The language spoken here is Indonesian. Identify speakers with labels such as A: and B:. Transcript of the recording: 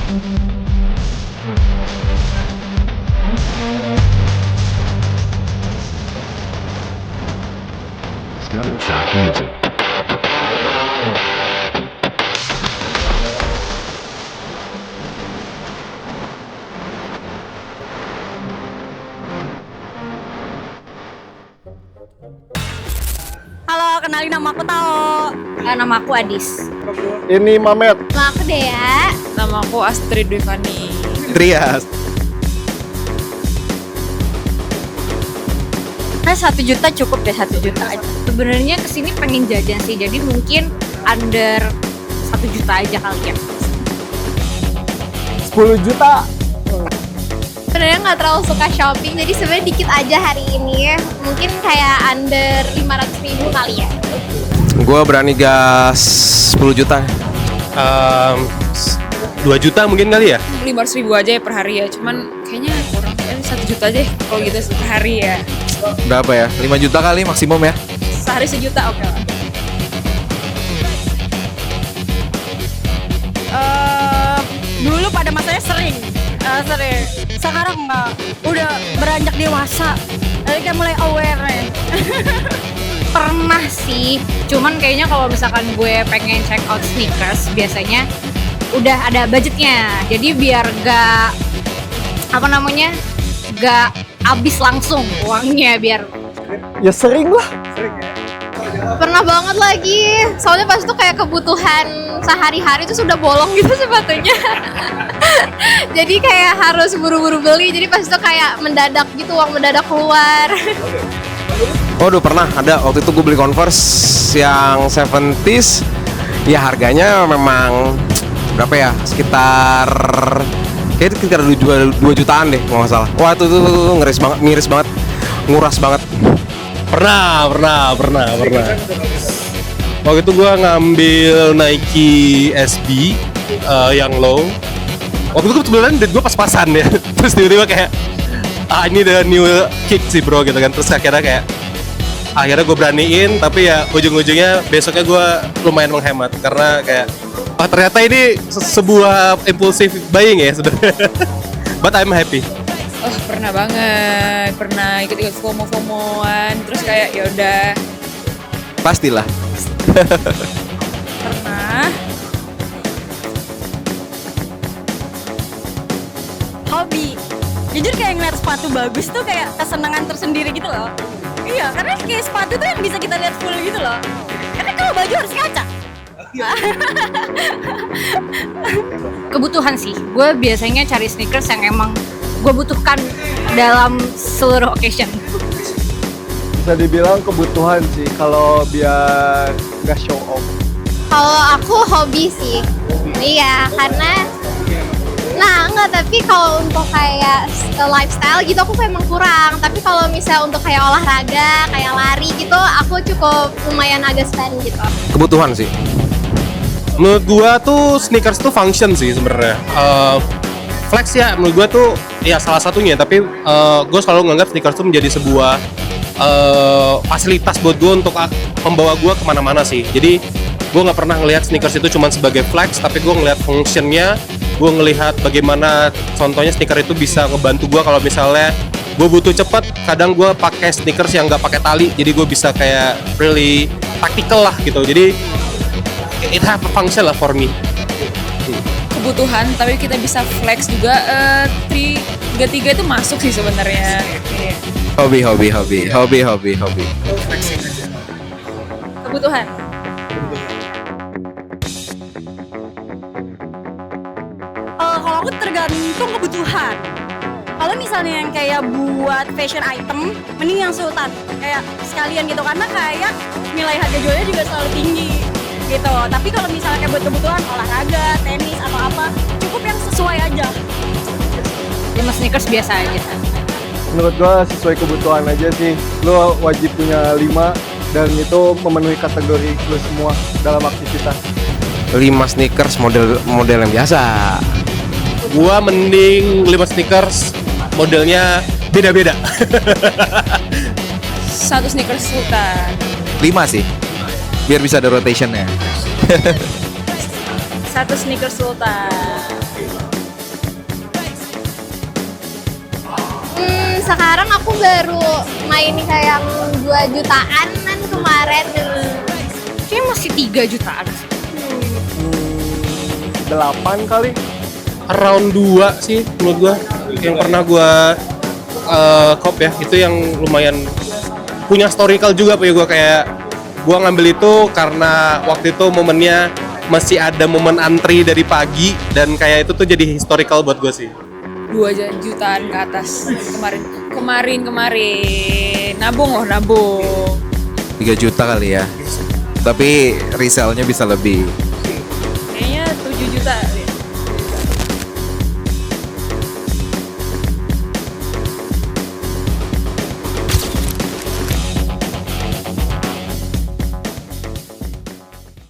A: Snapchat Music.
B: Halo, kenalin nama aku Tao. Nama aku Adis.
C: Ini Mamet.
B: Nama aku Dea.
D: Nama aku Astrid Devani.
C: Trias.
B: Nah, 1 juta cukup deh, 1 juta aja. Sebenarnya kesini pengen jajan sih, jadi mungkin under 1 juta aja kali ya.
C: 10 juta.
B: Sebenarnya nggak terlalu suka shopping, jadi sebenarnya dikit aja hari ini ya. Mungkin kayak under 500.000 kali ya.
E: Gue berani gas 10 juta. 2 juta mungkin kali ya.
D: 500.000 aja ya per hari ya, cuman kayaknya kurang, 1 juta deh kalau gitu per hari ya.
E: Berapa ya? 5 juta kali maksimum ya.
D: Sehari 1 juta oke lah.
B: Dulu pada masanya sering. Sekarang enggak. Udah beranjak dewasa. Kayak mulai aware ya. Pernah sih, cuman kayaknya kalau misalkan gue pengen check out sneakers biasanya udah ada budgetnya, jadi biar gak gak habis langsung uangnya, biar
C: Ya sering lah.
B: pernah banget lagi, soalnya pas itu kayak kebutuhan sehari-hari itu sudah bolong gitu sepatunya. Jadi kayak harus buru-buru beli, jadi pas itu kayak mendadak gitu, uang mendadak keluar.
E: Waduh pernah ada, waktu itu gue beli Converse yang 70s. Ya harganya memang berapa ya, sekitar 2 jutaan deh kalau nggak salah. Wah itu miris banget, nguras banget. Pernah. Waktu itu gue ngambil Nike SB yang low. Waktu itu kebetulan duit gue pas-pasan ya. Terus tiba-tiba kayak ini the new kick sih bro gitu kan. Terus akhirnya gue beraniin, tapi ya ujung-ujungnya besoknya gue lumayan menghemat karena kayak ternyata ini sebuah impulsive buying ya sebenarnya. But I'm happy.
D: Oh pernah banget, pernah ikut FOMO-FOMOan, terus kayak ya udah
E: Pastilah.
D: pernah.
B: Hobi. Jujur kayak ngeliat sepatu bagus tuh kayak kesenangan tersendiri gitu loh. Iya, karena kayak sepatu tuh yang bisa kita lihat full gitu loh. Karena kalau baju harus ngaca. Kebutuhan sih. Gue biasanya cari sneakers yang emang gue butuhkan dalam seluruh occasion.
C: Bisa dibilang kebutuhan sih kalau biar nggak show off.
F: Kalau aku hobi sih, iya karena, enggak, tapi kalau untuk kayak lifestyle gitu aku emang kurang. Tapi kalau misalnya untuk kayak olahraga, kayak lari gitu, aku cukup lumayan agak spend gitu.
E: Kebutuhan sih. Menurut gua tuh sneakers tuh function sih sebenarnya. Flex ya menurut gua tuh ya salah satunya, tapi gua selalu menganggap sneakers tuh menjadi sebuah fasilitas buat gua untuk membawa gua kemana-mana sih. Jadi gua nggak pernah ngelihat sneakers itu cuma sebagai flex, tapi gua ngelihat functionnya. Gue ngelihat bagaimana contohnya sneaker itu bisa ngebantu gue kalau misalnya gue butuh cepet. Kadang gue pakai sneakers yang nggak pakai tali, jadi gue bisa kayak really tactical lah gitu. Jadi it have a function lah for me.
D: Kebutuhan, tapi kita bisa flex juga. Tiga itu masuk sih sebenarnya.
E: Hobi.
D: Kebutuhan.
B: Kalau aku tergantung kebutuhan. Kalau misalnya yang kayak buat fashion item, mending yang Sultan. Kayak sekalian gitu, karena kayak nilai harga jualnya juga selalu tinggi gitu. Tapi kalau misalnya kayak buat kebutuhan olahraga, tenis atau apa, cukup yang sesuai aja.
F: 5 sneakers biasa aja.
C: Menurut gua sesuai kebutuhan aja sih. Lo wajib punya 5 dan itu memenuhi kategori lo semua dalam aktivitas.
E: 5 sneakers model yang biasa. Gua mending 5 sneakers modelnya beda-beda.
D: 1 sneakers Sultan.
G: 5 sih, biar bisa ada rotationnya.
D: 1 sneakers Sultan.
F: Sekarang aku baru main kayak yang 2 jutaan kan kemarin.
B: Kayaknya masih 3 jutaan.
C: 8 kali.
E: Around 2 sih menurut gua yang pernah gua cop ya, itu yang lumayan punya historical juga ya. Gua kayak gua ngambil itu karena waktu itu momennya masih ada momen antri dari pagi dan kayak itu tuh jadi historical buat gua sih.
D: 2 jutaan ke atas kemarin nabung
G: 3 juta kali ya. Tapi resellnya bisa lebih.